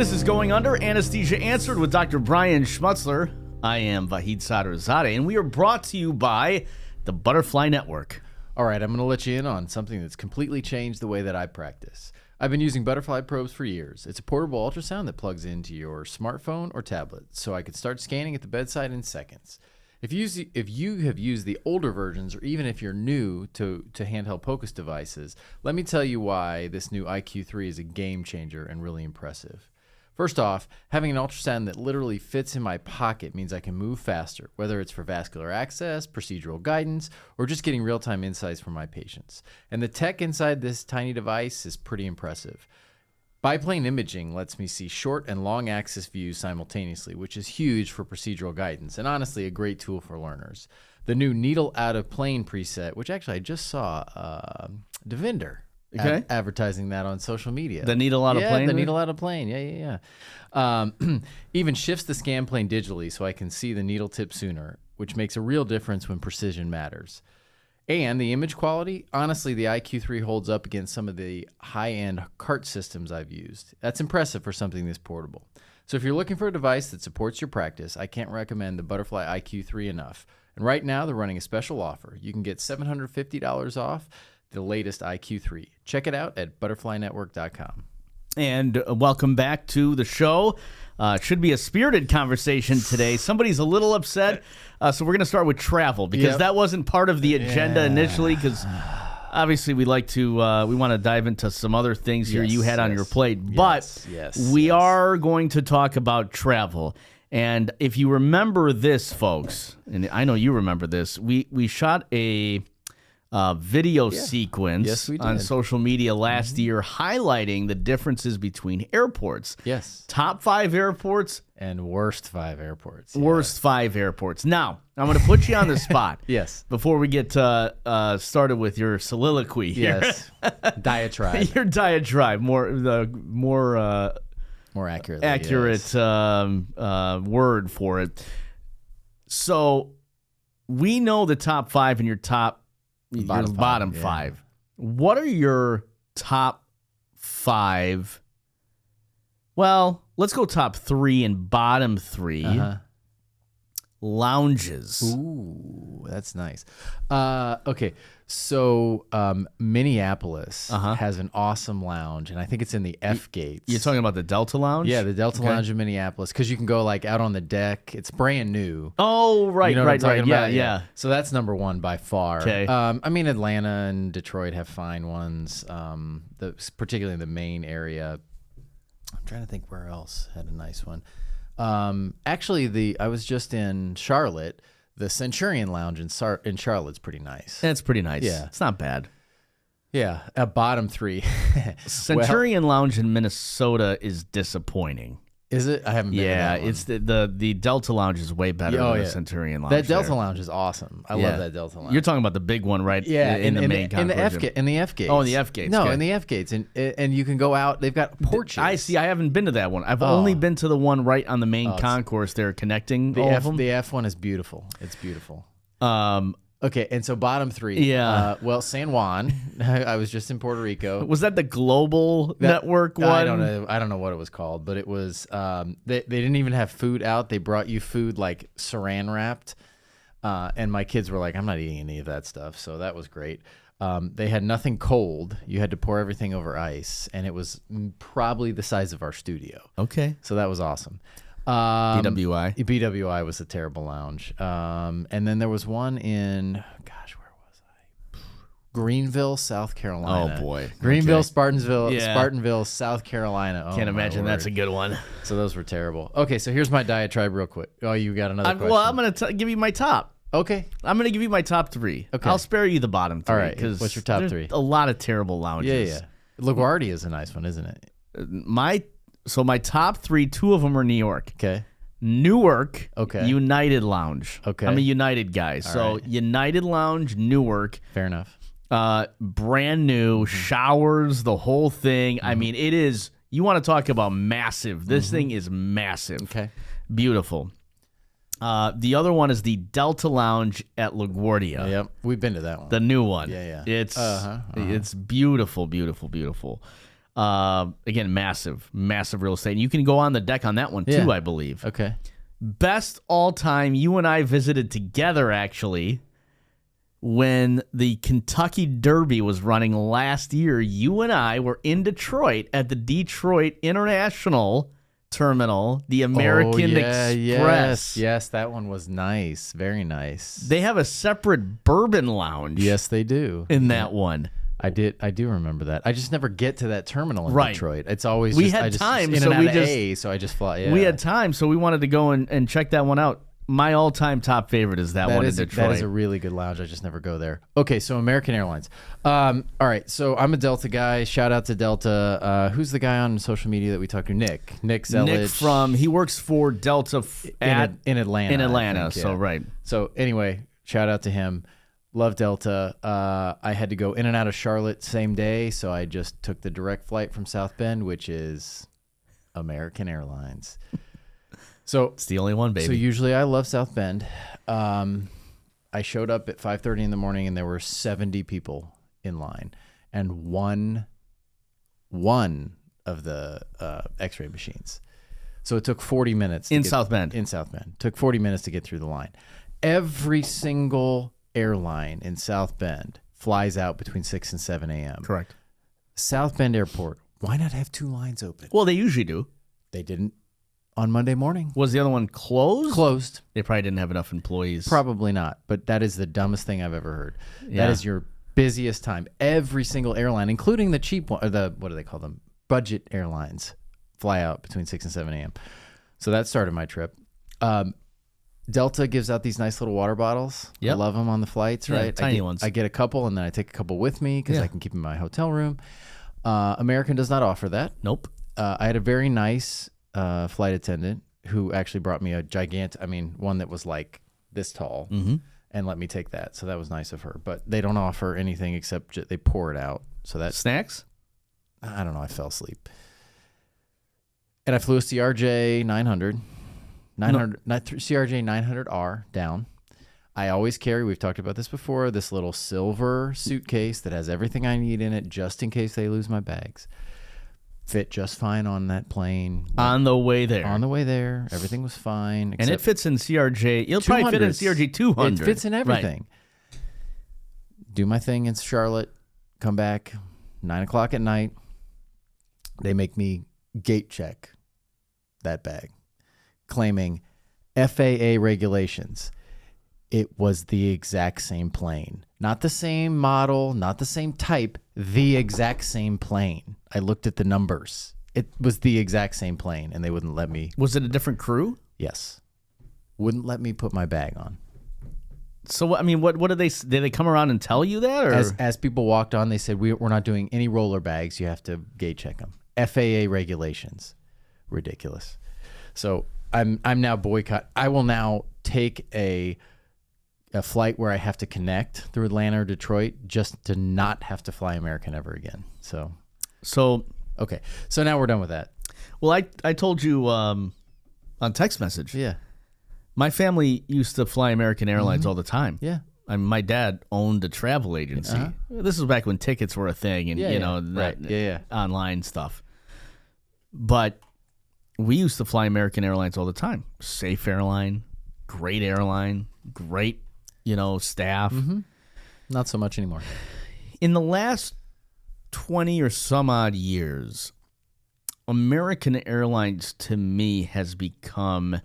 This is Going Under, Anesthesia Answered with Dr. Brian Schmutzler. I am Vahid Sadrzadeh, and we are brought to you by the Butterfly Network. All right, I'm going to let you in on something that's completely changed the way that I practice. I've been using Butterfly probes for years. It's a portable ultrasound that plugs into your smartphone or tablet, so I could start scanning at the bedside in seconds. If you have used the older versions, or even if you're new to handheld POCUS devices, let me tell you why this new IQ3 is a game changer and really impressive. First off, having an ultrasound that literally fits in my pocket means I can move faster, whether it's for vascular access, procedural guidance, or just getting real-time insights from my patients. And the tech inside this tiny device is pretty impressive. Biplane imaging lets me see short and long axis views simultaneously, which is huge for procedural guidance, and honestly a great tool for learners. The new needle out of plane preset, which actually I just saw Devinder advertising that on social media. The needle out of plane? The needle out of plane. Yeah. Even shifts the scan plane digitally so I can see the needle tip sooner, which makes a real difference when precision matters. And the image quality, honestly, the IQ3 holds up against some of the high-end cart systems I've used. That's impressive for something this portable. So if you're looking for a device that supports your practice, I can't recommend the Butterfly IQ3 enough. And right now, they're running a special offer. You can get $750 off the latest IQ3. Check it out at butterflynetwork.com. And welcome back to the show. It should be a spirited conversation today. Somebody's a little upset, so we're going to start with travel because that wasn't part of the agenda initially. Because obviously we want to dive into some other things here you had on your plate, but we are going to talk about travel. And if you remember this, folks, and I know you remember this, we shot a video sequence on social media last year highlighting the differences between airports. Yes. Top 5 airports. And worst 5 airports. Worst 5 airports. Now, I'm going to put you on the spot. Yes. Before we get started with your soliloquy here. Yes. Diatribe. Your diatribe. More accurate word for it. So, we know the top 5 and your bottom five. What are your top 5? Well, let's go top 3 and bottom 3 lounges. Ooh, that's nice. Okay, so Minneapolis has an awesome lounge, and I think it's in the F gates. You're talking about the Delta Lounge? Yeah, the Delta Lounge in Minneapolis, because you can go like out on the deck. It's brand new. Oh, right, you know right. Yeah. So that's number 1 by far. Okay. I mean, Atlanta and Detroit have fine ones, particularly in the main area. I'm trying to think where else had a nice one. Actually, I was just in Charlotte. The Centurion Lounge in Charlotte's pretty nice. That's pretty nice. Yeah. It's not bad. Yeah, at bottom 3. Centurion Lounge in Minnesota is disappointing. Is it? I haven't been to that one. It's the Delta Lounge is way better than the Centurion Lounge. That Delta Lounge is awesome. I love that Delta Lounge. You're talking about the big one, right? In the main concourse. In the F gates. Oh, in the F gates. No, in the F gates, and you can go out. They've got porches. I see. I haven't been to that one. I've only been to the one right on the main concourse. They're connecting all of them. The F one is beautiful. It's beautiful. Okay, and so bottom 3. Yeah. Well, San Juan. I was just in Puerto Rico. Was that the Global Network one? I don't know what it was called, but it was. They didn't even have food out. They brought you food like saran wrapped, and my kids were like, "I'm not eating any of that stuff." So that was great. They had nothing cold. You had to pour everything over ice, and it was probably the size of our studio. Okay. So that was awesome. BWI was a terrible lounge. And then there was one in, where was I? Greenville, South Carolina. Oh, boy. Greenville, Spartanville, South Carolina. Oh, can't imagine that's a good one. So those were terrible. Okay, so here's my diatribe real quick. Oh, you got another question? Well, I'm going to give you my top. Okay. I'm going to give you my top 3. Okay. I'll spare you the bottom 3. All right. What's your top 3? A lot of terrible lounges. Yeah. LaGuardia is a nice one, isn't it? My top 3, 2 of them are New York. Okay. Newark, okay. United Lounge. Okay. I'm a United guy. So right. United Lounge, Newark. Fair enough. Brand new, showers, the whole thing. I mean, it is, you want to talk about massive. This thing is massive. Okay. Beautiful. The other one is the Delta Lounge at LaGuardia. Yep, we've been to that one. The new one. Yeah. It's beautiful, beautiful, beautiful. Again, massive real estate. And you can go on the deck on that one too, Yeah. I believe. Okay. Best all time, you and I visited together actually when the Kentucky Derby was running last year. You and I were in Detroit at the Detroit International Terminal, the American Express. Yes, that one was nice. Very nice. They have a separate bourbon lounge. Yes, they do. In that one. I do remember that. I just never get to that terminal in Right. Detroit. It's always We just, had I just, time, in so and we out just- of A, so I just fly. Yeah. We had time, so we wanted to go and check that one out. My all-time top favorite is that one in Detroit. That is a really good lounge. I just never go there. Okay, so American Airlines. All right, so I'm a Delta guy. Shout out to Delta. Who's the guy on social media that we talked to? Nick Zelich. He works for Delta in Atlanta. In Atlanta, I think, so yeah. right. So anyway, shout out to him. Love Delta. I had to go in and out of Charlotte same day, so I just took the direct flight from South Bend, which is American Airlines. So It's the only one, baby. So usually I love South Bend. I showed up at 5:30 in the morning, and there were 70 people in line, and one of the X-ray machines. So it took 40 minutes in South Bend. In South Bend, took 40 minutes to get through the line. Every single airline in South Bend flies out between 6 and 7 a.m. Correct. South Bend Airport. Why not have two lines open? Well, they usually do. They didn't on Monday morning. Was the other one closed? Closed. They probably didn't have enough employees. Probably not, but that is the dumbest thing I've ever heard. Yeah. That is your busiest time. Every single airline, including the cheap one, or what do they call them? Budget airlines, fly out between 6 and 7 a.m. So that started my trip. Delta gives out these nice little water bottles. Yep. I love them on the flights, Yeah, right? tiny ones. I get a couple, and then I take a couple with me because Yeah. I can keep them in my hotel room. American does not offer that. Nope. I had a very nice flight attendant who actually brought me a one that was like this tall, and let me take that. So that was nice of her. But they don't offer anything except they pour it out. So that's, Snacks? I don't know. I fell asleep. And I flew a CRJ 900, CRJ 900R down. I always carry, we've talked about this before, this little silver suitcase that has everything I need in it just in case they lose my bags. Fit just fine on that plane. On the way there. On the way there, everything was fine. And it fits in CRJ. You'll probably fit in 200s. CRJ 200. It fits in everything. Right. Do my thing in Charlotte, come back, 9 o'clock at night. They make me gate check that bag, claiming FAA regulations. It was the exact same plane. Not the same model, not the same type, the exact same plane. I looked at the numbers. It was the exact same plane, and they wouldn't let me. Was it a different crew? Yes. Wouldn't let me put my bag on. So, I mean, what did they come around and tell you that? Or? As people walked on, they said, we're not doing any roller bags. You have to gate check them. FAA regulations. Ridiculous. So I'm now boycott. I will now take a flight where I have to connect through Atlanta or Detroit just to not have to fly American ever again. So okay. So now we're done with that. Well, I told you on text message. Yeah. My family used to fly American Airlines all the time. Yeah. I mean, my dad owned a travel agency. This was back when tickets were a thing and, right. online stuff. But we used to fly American Airlines all the time. Safe airline, great staff. Not so much anymore. In the last 20 or some odd years, American Airlines to me has become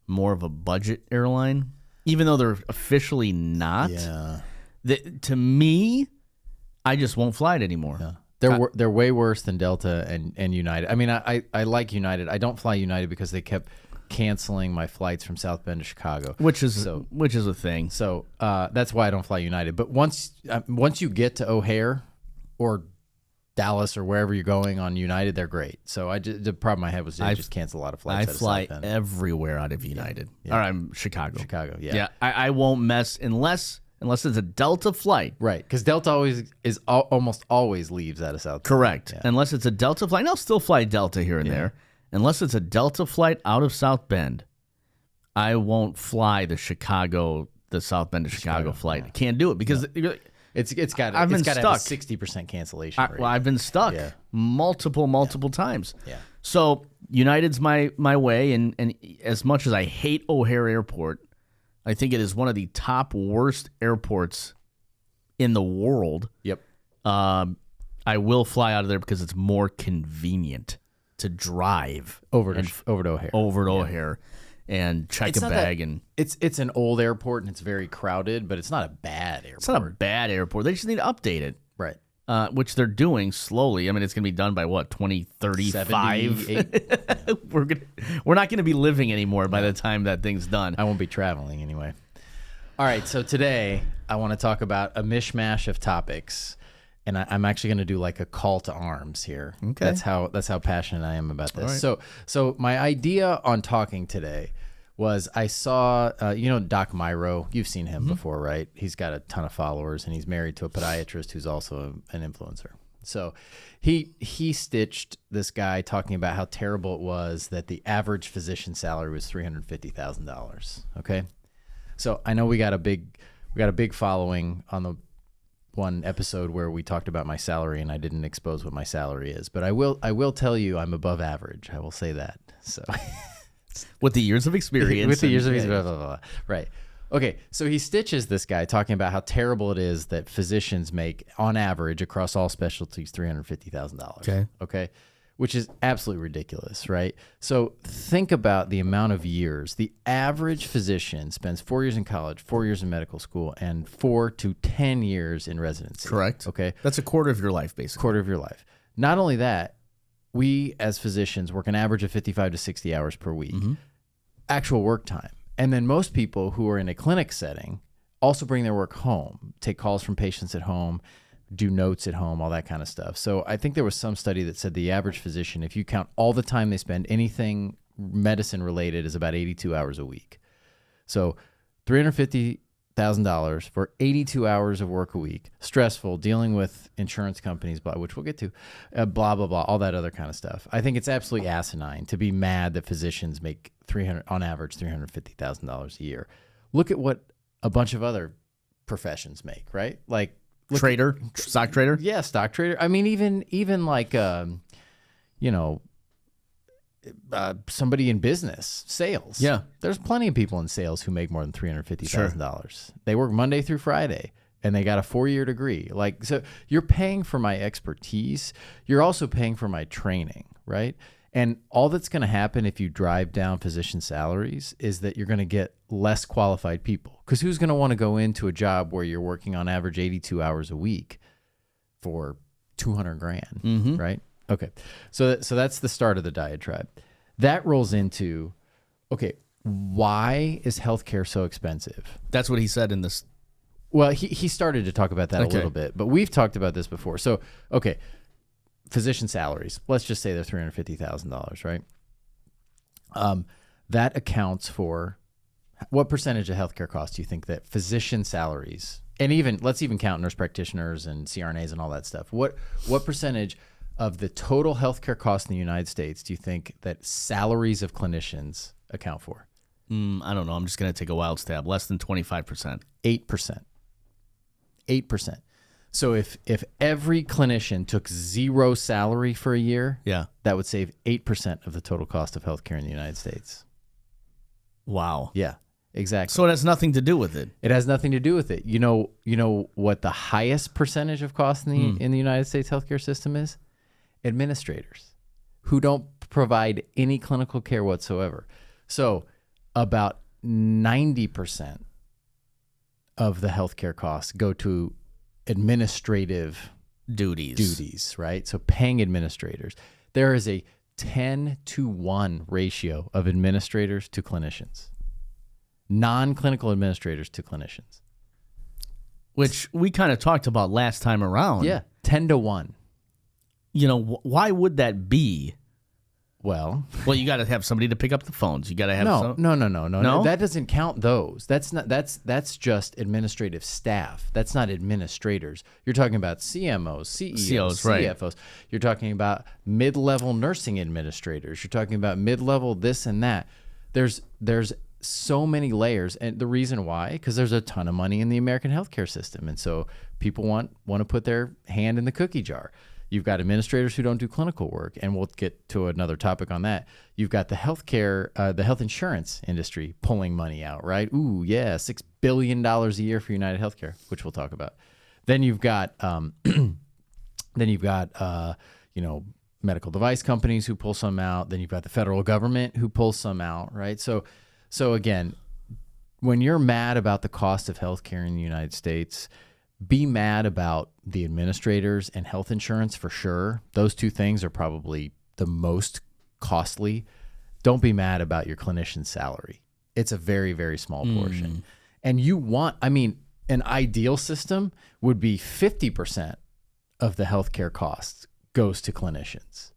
more of a budget airline, even though they're officially not. Yeah. To me, I just won't fly it anymore. Yeah. They're way worse than Delta and United. I mean, I like United. I don't fly United because they kept canceling my flights from South Bend to Chicago, which is a thing. So that's why I don't fly United. But once you get to O'Hare or Dallas or wherever you're going on United, they're great. So the problem I had was I just cancel a lot of flights. I fly everywhere out of United. Yeah. Or I'm Chicago. Yeah. Yeah. I won't mess unless it's a Delta flight. Right, because Delta almost always leaves out of South. Correct. Yeah. Unless it's a Delta flight. And I'll still fly Delta here and there. Unless it's a Delta flight out of South Bend, I won't fly the South Bend to Chicago flight. I can't do it because It's got I've been to have a stuck. 60% cancellation rate. Well, I've been stuck multiple times. Yeah. So United's my way, and as much as I hate O'Hare Airport, I think it is one of the top worst airports in the world. Yep. I will fly out of there because it's more convenient to drive Over to O'Hare. Over to O'Hare and check a bag. And it's an old airport and it's very crowded, but it's not a bad airport. it's not a bad airport. They just need to update it. Right. Which they're doing slowly. I mean, it's going to be done by what, 2035? We're not going to be living anymore by the time that thing's done. I won't be traveling anyway. All right, so today I want to talk about a mishmash of topics, and I'm actually going to do like a call to arms here. Okay. That's how passionate I am about this. All right. So my idea on talking today was I saw Doc Myro. You've seen him before, right? He's got a ton of followers, and he's married to a podiatrist who's also an influencer. So he stitched this guy talking about how terrible it was that the average physician salary was $350,000. Okay. So I know we got a big following on the one episode where we talked about my salary and I didn't expose what my salary is, but I will tell you I'm above average. I will say that. So With the years of experience. with the years of experience, blah, blah, blah. Right. Okay. So he stitches this guy talking about how terrible it is that physicians make on average across all specialties $350,000. Okay. Which is absolutely ridiculous, right? So think about the amount of years. The average physician spends 4 years in college, 4 years in medical school, and 4 to 10 years in residency. Correct. Okay. That's a quarter of your life, basically. Quarter of your life. Not only that, we as physicians work an average of 55 to 60 hours per week, actual work time. And then most people who are in a clinic setting also bring their work home, take calls from patients at home, do notes at home, all that kind of stuff. So I think there was some study that said the average physician, if you count all the time they spend anything medicine related, is about 82 hours a week. So $350,000 for 82 hours of work a week, stressful, dealing with insurance companies, which we'll get to, blah, blah, blah, all that other kind of stuff. I think it's absolutely asinine to be mad that physicians make on average $350,000 a year. Look at what a bunch of other professions make, right? Like, Trader, stock trader. Yeah, stock trader. I mean, even like, somebody in business, sales. Yeah. There's plenty of people in sales who make more than $350,000. They work Monday through Friday, and they got a 4-year degree. Like, so you're paying for my expertise. You're also paying for my training, right? And all that's going to happen if you drive down physician salaries is that you're going to get less qualified people. Because who's going to want to go into a job where you're working on average 82 hours a week for $200,000, right? Okay, so that's the start of the diatribe. That rolls into, okay, why is healthcare so expensive? That's what he said in this. Well, he started to talk about that a little bit, but we've talked about this before. So, okay. Physician salaries, let's just say they're $350,000, right? That accounts for what percentage of healthcare costs do you think that physician salaries, and let's even count nurse practitioners and CRNAs and all that stuff. What percentage of the total healthcare cost in the United States do you think that salaries of clinicians account for? I don't know. I'm just going to take a wild stab. Less than 25%. 8%. 8%. So if every clinician took zero salary for a year, that would save 8% of the total cost of healthcare in the United States. Wow. Yeah, exactly. So it has nothing to do with it. It has nothing to do with it. You know what the highest percentage of cost in the United States healthcare system is? Administrators who don't provide any clinical care whatsoever. So about 90% of the healthcare costs go to administrative duties, right? So paying administrators. There is a 10-to-1 ratio of administrators to clinicians, non-clinical administrators to clinicians. Which we kind of talked about last time around. Yeah, 10-to-1. You know, why would that be? Well, you got to have somebody to pick up the phones. You got to have No. That doesn't count those. That's just administrative staff. That's not administrators. You're talking about CMOs, CEOs, CFOs. Right. You're talking about mid-level nursing administrators. You're talking about mid-level this and that. There's so many layers, and the reason why, because there's a ton of money in the American healthcare system, and so people want to put their hand in the cookie jar. You've got administrators who don't do clinical work, and we'll get to another topic on that. You've got the the health insurance industry pulling money out, right? Ooh, yeah, $6 billion a year for United Healthcare, which we'll talk about. Then you've got, medical device companies who pull some out. Then you've got the federal government who pulls some out, right? So again, when you're mad about the cost of healthcare in the United States, be mad about the administrators and health insurance for sure. Those two things are probably the most costly. Don't be mad about your clinician's salary. It's a very, very small portion. And an ideal system would be 50% of the healthcare costs goes to clinicians.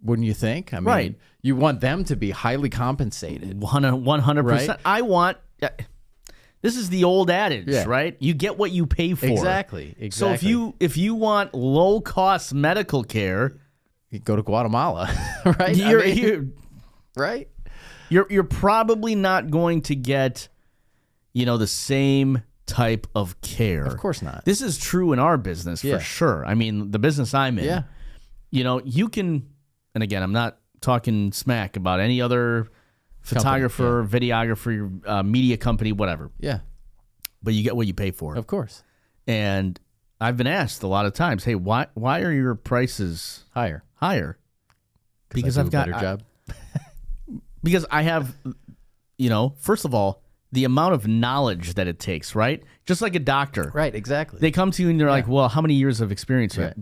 Wouldn't you think? I mean, right. You want them to be highly compensated. 100%. Right? I want... This is the old adage, right? You get what you pay for. Exactly. So if you want low cost medical care, you go to Guatemala, right? Right? You're probably not going to get, the same type of care. Of course not. This is true in our business for sure. I mean, the business I'm in. Yeah. You can, and again, I'm not talking smack about any other photographer, videographer, media company, whatever. Yeah. But you get what you pay for. Of course. And I've been asked a lot of times, hey, why are your prices higher? Because I've got a better job. Because I have, first of all, the amount of knowledge that it takes, right? Just like a doctor. Right, exactly. They come to you and they're like, well, how many years of experience do you have?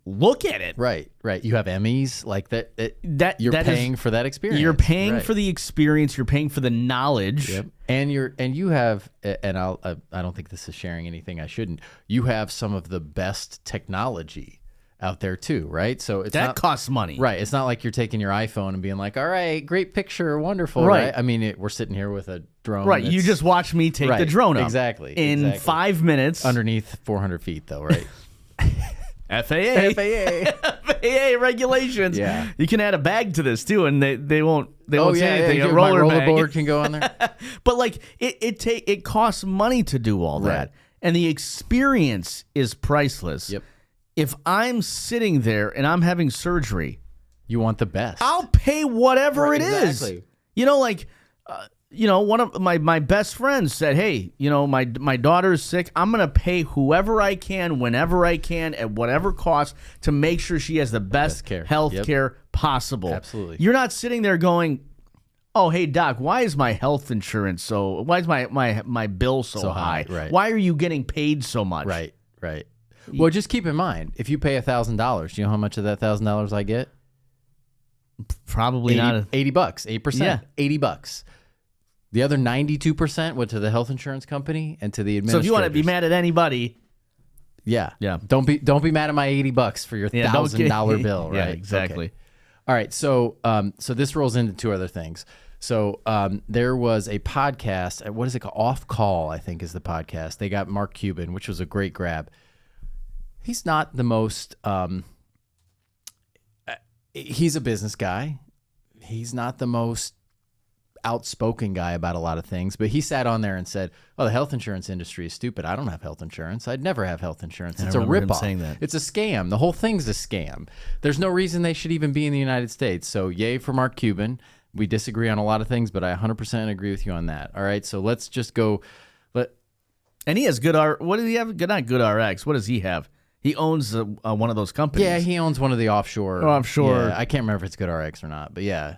Look at it. Right. You have Emmys like that. You're paying for that experience. You're paying for the experience. You're paying for the knowledge. Yep. And you have, and I don't think this is sharing anything I shouldn't. You have some of the best technology out there too, right? So that costs money, right? It's not like you're taking your iPhone and being like, all right, great picture, wonderful, right? I mean, we're sitting here with a drone, right? You just watch me take the drone up in 5 minutes underneath 400 feet, though, right? FAA regulations. Yeah, you can add a bag to this too, and they won't say anything. Yeah, a my rollerboard can go on there. But like it costs money to do all that, and the experience is priceless. Yep. If I'm sitting there and I'm having surgery, you want the best. I'll pay whatever it is. One of my best friends said, hey, my daughter's sick. I'm going to pay whoever I can, whenever I can, at whatever cost to make sure she has the best health care possible. Absolutely. You're not sitting there going, oh, hey, doc, why is my health insurance why is my bill so high? Right. Why are you getting paid so much? Right. Well, just keep in mind, if you pay $1,000, do you know how much of that $1,000 I get? Probably not $80, 8%. Yeah. $80. The other 92% went to the health insurance company and to the administrators. So if you want to be mad at anybody, yeah, don't be mad at my $80 for your $1,000 bill, right? Yeah, exactly. Okay. All right, so this rolls into two other things. So there was a podcast. What is it called? Off Call, I think, is the podcast. They got Mark Cuban, which was a great grab. He's not the most. He's a business guy. He's not the most outspoken guy about a lot of things, but he sat on there and said, "Oh, the health insurance industry is stupid. I don't have health insurance. I'd never have health insurance. It's a ripoff. It's a scam. The whole thing's a scam. There's no reason they should even be in the United States." So, yay for Mark Cuban. We disagree on a lot of things, but I 100% agree with you on that. All right, so let's just go. And he has good what does he have? Not good RX. What does he have? He owns one of those companies. Yeah, he owns one of the offshore. Yeah, I can't remember if it's good RX or not, but yeah.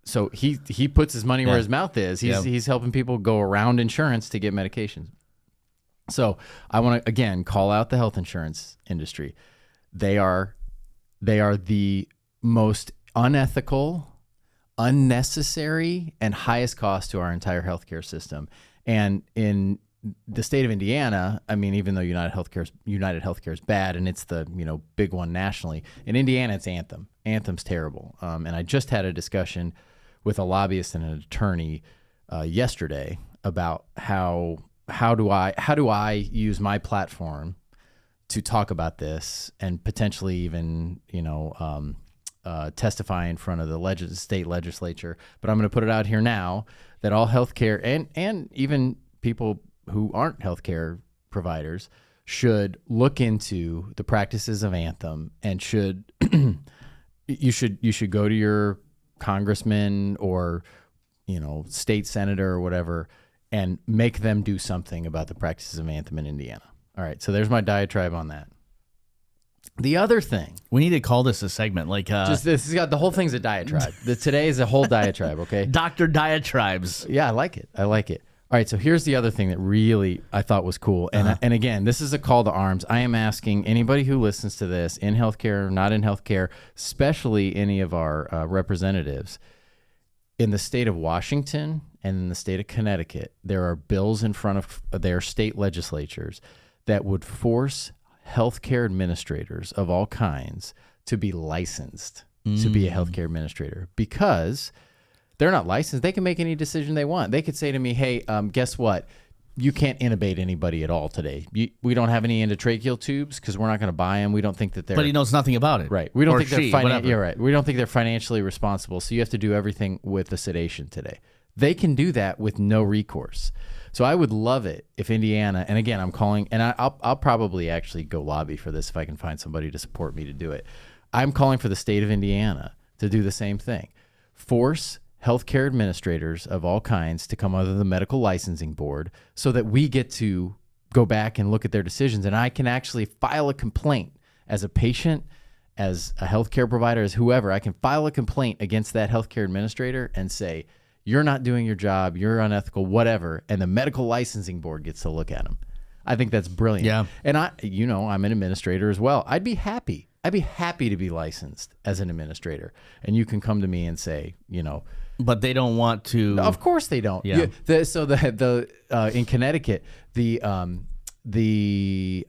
So he puts his money where his mouth is. He's helping people go around insurance to get medications. So I want to again call out the health insurance industry. They are the most unethical, unnecessary, and highest cost to our entire healthcare system. And in the state of Indiana, I mean, even though United Healthcare is bad and it's the big one nationally, in Indiana it's Anthem. Anthem's terrible. And I just had a discussion with a lobbyist and an attorney yesterday about how do I use my platform to talk about this and potentially even testify in front of the state legislature. But I'm going to put it out here now that all healthcare and even people who aren't healthcare providers should look into the practices of Anthem and should you should go to your congressman or state senator or whatever and make them do something about the practices of Anthem in Indiana. All right, so there's my diatribe on that. The other thing, we need to call this a segment, like this has got the whole thing's a diatribe. Today is a whole diatribe. Okay, Dr. Diatribes. Yeah, I like it. All right, so here's the other thing that really I thought was cool. And again, this is a call to arms. I am asking anybody who listens to this in healthcare, not in healthcare, especially any of our representatives, in the state of Washington and in the state of Connecticut, there are bills in front of their state legislatures that would force healthcare administrators of all kinds to be licensed to be a healthcare administrator because they're not licensed. They can make any decision they want. They could say to me, hey, guess what? You can't intubate anybody at all today. We don't have any endotracheal tubes because we're not going to buy them. We don't think that they're... But he knows nothing about it. Right. We don't or think she, they're whatever. You're right. We don't think they're financially responsible, so you have to do everything with the sedation today. They can do that with no recourse. So I would love it if Indiana, and again, I'm calling, and I'll probably actually go lobby for this if I can find somebody to support me to do it. I'm calling for the state of Indiana to do the same thing. Force healthcare administrators of all kinds to come under the medical licensing board so that we get to go back and look at their decisions. And I can actually file a complaint as a patient, as a healthcare provider, as whoever. I can file a complaint against that healthcare administrator and say, you're not doing your job, you're unethical, whatever. And the medical licensing board gets to look at them. I think that's brilliant. Yeah. And I'm an administrator as well. I'd be happy to be licensed as an administrator. And you can come to me and say, But they don't want to. Of course they don't. Yeah. In Connecticut, I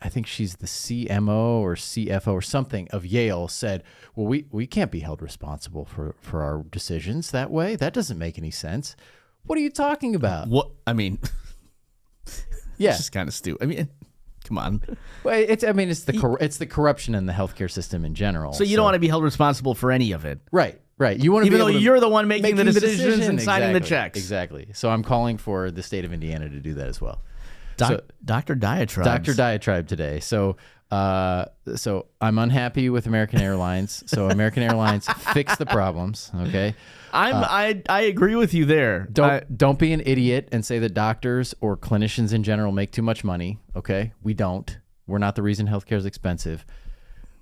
think she's the CMO or CFO or something of Yale said, well, we can't be held responsible for our decisions that way. That doesn't make any sense. What are you talking about? What I mean, yeah, it's just kind of stupid. I mean, come on. Well, it's the corruption in the healthcare system in general. So you don't want to be held responsible for any of it, right? You want to even be though you're the one making the decisions and signing the Exactly. checks. Exactly. So I'm calling for the state of Indiana to do that as well. Dr. Diatribe. Dr. Diatribe today. So I'm unhappy with American Airlines. So American Airlines, fix the problems. Okay. I agree with you there. Don't be an idiot and say that doctors or clinicians in general make too much money. Okay. We don't. We're not the reason healthcare is expensive.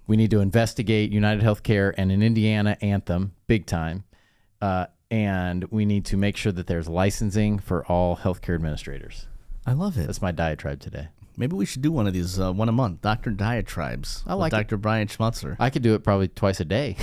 We need to investigate United Healthcare and in Indiana, Anthem, big time. And we need to make sure that there's licensing for all healthcare administrators. I love it. That's my diatribe today. Maybe we should do one of these one a month. Dr. Diatribes. I like Dr. Brian Schmutzler. I could do it probably twice a day.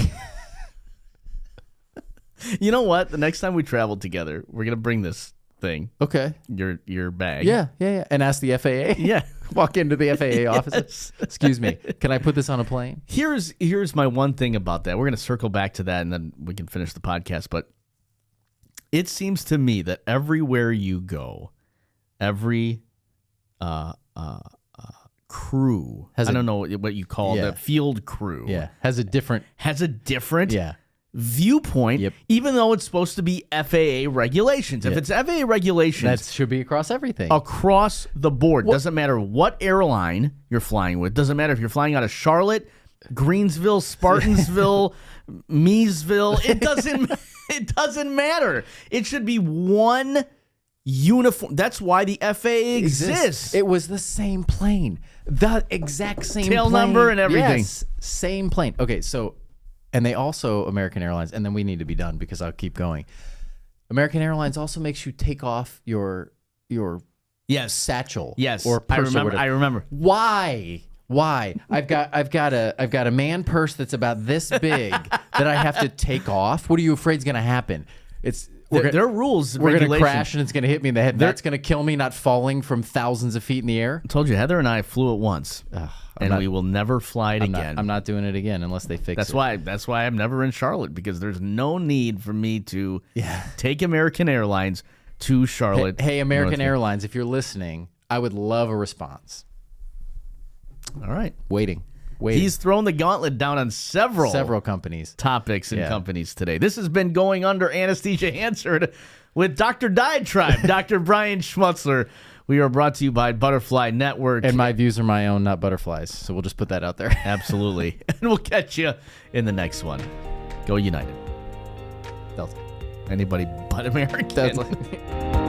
You know what? The next time we travel together, we're gonna bring this thing. Okay. Your bag. Yeah. And ask the FAA. Yeah. Walk into the FAA office. Yes. Excuse me. Can I put this on a plane? Here's my one thing about that. We're gonna circle back to that, and then we can finish the podcast. But it seems to me that everywhere you go, every crew, I don't know what you call the field crew, has a different viewpoint, even though it's supposed to be FAA regulations. If it's FAA regulations, that should be across everything. Across the board. Doesn't matter what airline you're flying with. Doesn't matter if you're flying out of Charlotte, Greensville, Spartansville, Meesville. It doesn't matter. It should be one uniform. That's why the FAA exists. It was the same plane. The exact same tail plane. Number and everything. Yes, same plane. Okay, so, and they also, American Airlines, and then we need to be done because I'll keep going. American Airlines also makes you take off your satchel. Yes. Or purse. I remember. Why? I've got a man purse that's about this big that I have to take off. What are you afraid is going to happen? There are rules. We're going to crash and it's going to hit me in the head. That's going to kill me, not falling from thousands of feet in the air. I told you, Heather and I flew it once, we will never fly it again. I'm not doing it again unless they fix it. That's why I'm never in Charlotte, because there's no need for me to take American Airlines to Charlotte. Hey, American Airlines, if you're listening, I would love a response. All right. Waiting. He's thrown the gauntlet down on several companies, topics and companies today. This has been Going Under Anesthesia Answered with Dr. Diatribe, Dr. Brian Schmutzler. We are brought to you by Butterfly Network. And my views are my own, not Butterfly's. So we'll just put that out there. Absolutely. And we'll catch you in the next one. Go United. Delta. Anybody but American. That's like